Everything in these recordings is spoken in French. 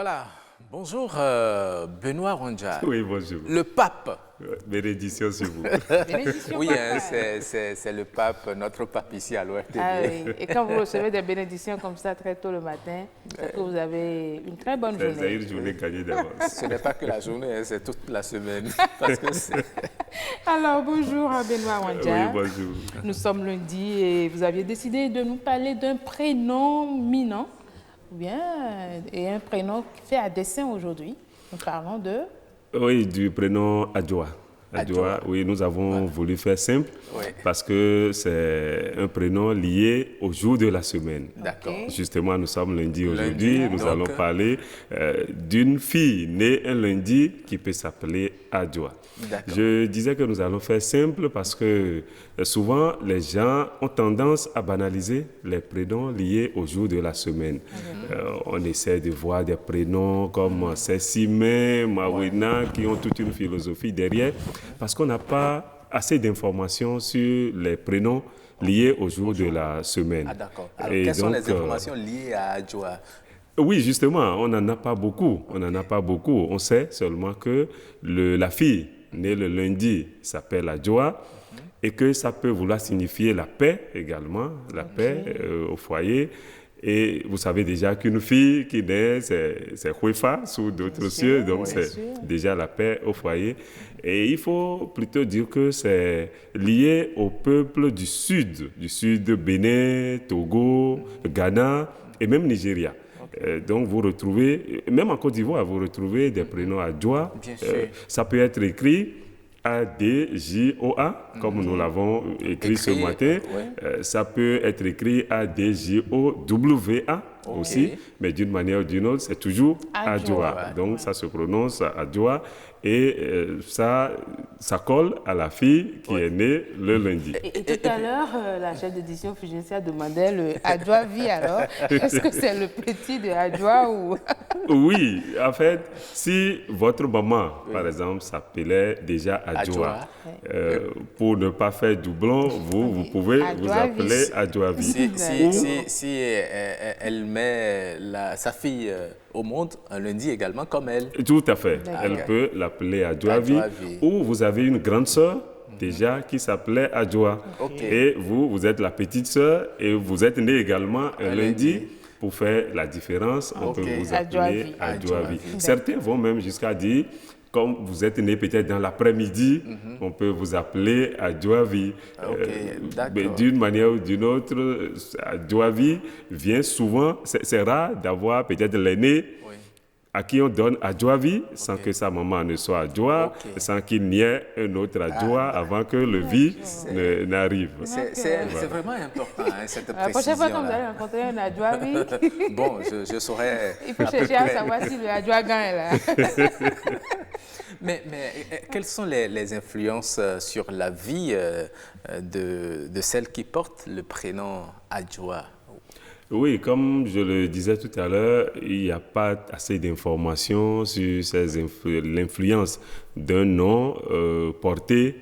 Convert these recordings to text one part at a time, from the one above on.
Voilà, bonjour Benoît Wandja. Oui, bonjour. Le pape. Bénédiction sur vous. Bénédiction, Oui, papa. hein, c'est le pape, notre pape ici à l'ORTB. Ah oui. Et quand vous recevez des bénédictions comme ça très tôt le matin, c'est que vous avez une très bonne C'est journée. une journée gagnée d'avance. Ce n'est pas que la journée, hein, c'est toute la semaine. Parce que Alors, bonjour Benoît Wandja. Oui, bonjour. Nous sommes lundi et vous aviez décidé de nous parler d'un prénom minant, ou bien, et un prénom fait à dessein aujourd'hui. Nous parlons de... Oui, du prénom Adjoa. Adjoa, oui, nous avons voulu faire simple parce que c'est un prénom lié au jour de la semaine. D'accord. Justement, nous sommes lundi aujourd'hui. Nous donc, allons parler d'une fille née un lundi qui peut s'appeler Adjoa. D'accord. Je disais que nous allons faire simple parce que souvent les gens ont tendance à banaliser les prénoms liés au jour de la semaine. On essaie de voir des prénoms comme Sessimé, Mawina qui ont toute une philosophie derrière parce qu'on n'a pas assez d'informations sur les prénoms liés au jour de la semaine. Ah d'accord. Alors, Et quelles sont donc, les informations liées à Adjoa? Oui, justement, on n'en a pas beaucoup. On n'en a pas beaucoup. On sait seulement que la fille née le lundi s'appelle Adjoa et que ça peut vouloir signifier la paix également, la paix au foyer. Et vous savez déjà qu'une fille qui naît, c'est Huifa sous d'autres cieux, donc c'est déjà la paix au foyer. Et il faut plutôt dire que c'est lié au peuple du sud Bénin, Togo, Ghana et même Nigeria. Donc vous retrouvez, même en Côte d'Ivoire, vous retrouvez des prénoms Adjoa. Bien sûr. Ça peut être écrit A-D-J-O-A, comme nous l'avons écrit ce matin. Ça peut être écrit A-D-J-O-W-A aussi, mais d'une manière ou d'une autre, c'est toujours Adjoa. Donc ça se prononce Adjoa et ça colle à la fille qui est née le lundi. Et tout à l'heure, la chef d'édition Fugencia demandait le Adjoa vie alors. Est-ce que c'est le petit de Adjoa ou... Oui, en fait, si votre maman, par exemple, s'appelait déjà Adjoa, pour ne pas faire doublon, vous pouvez vous appeler Adjoavi. Si elle met sa fille au monde un lundi également comme elle. Tout à fait. Elle peut l'appeler Adjoavi. Ou vous avez une grande sœur déjà qui s'appelait Adjoa. Et vous êtes la petite sœur et vous êtes né également un lundi. Pour faire la différence, on peut vous appeler Adjoavi. Certains vont même jusqu'à dire, comme vous êtes né peut-être dans l'après-midi, on peut vous appeler Adjoavi. D'une manière ou d'une autre, Adjoavi vient souvent, c'est rare d'avoir peut-être l'aîné à qui on donne Adjoavi sans que sa maman ne soit Adjoa, sans qu'il n'y ait un autre Adjoa avant que le vie n'arrive. C'est vraiment important, hein, cette précision. La prochaine fois que vous allez rencontrer un Adjoavi, bon, je saurais. Il faut chercher à savoir si le Adjoa gagne là. Mais quelles sont les influences sur la vie de celle qui porte le prénom Adjoa? Oui, comme je le disais tout à l'heure, il n'y a pas assez d'informations sur l'influence d'un nom porté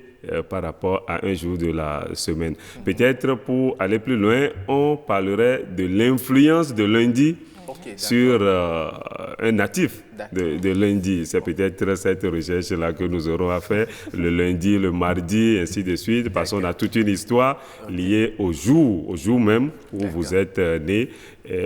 par rapport à un jour de la semaine. Peut-être pour aller plus loin, on parlerait de l'influence de lundi sur un natif de lundi. C'est peut-être cette recherche-là que nous aurons à faire le lundi, le mardi, ainsi de suite, parce qu'on a toute une histoire liée au jour même où vous êtes né,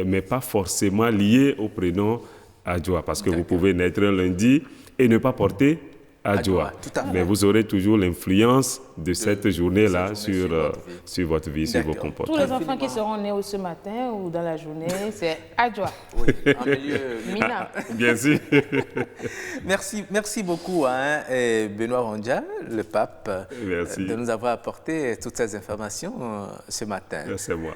mais pas forcément liée au prénom Adjoa, parce que vous pouvez naître un lundi et ne pas porter Adjoa. Mais vous aurez toujours l'influence de cette journée-là sur votre vie, sur vos comportements. Tous les enfants qui seront nés ce matin ou dans la journée, c'est Adjoa. Oui, en milieu Mina. Bien sûr. Merci beaucoup, hein, Benoît Wandja, le pape, de nous avoir apporté toutes ces informations ce matin. C'est moi.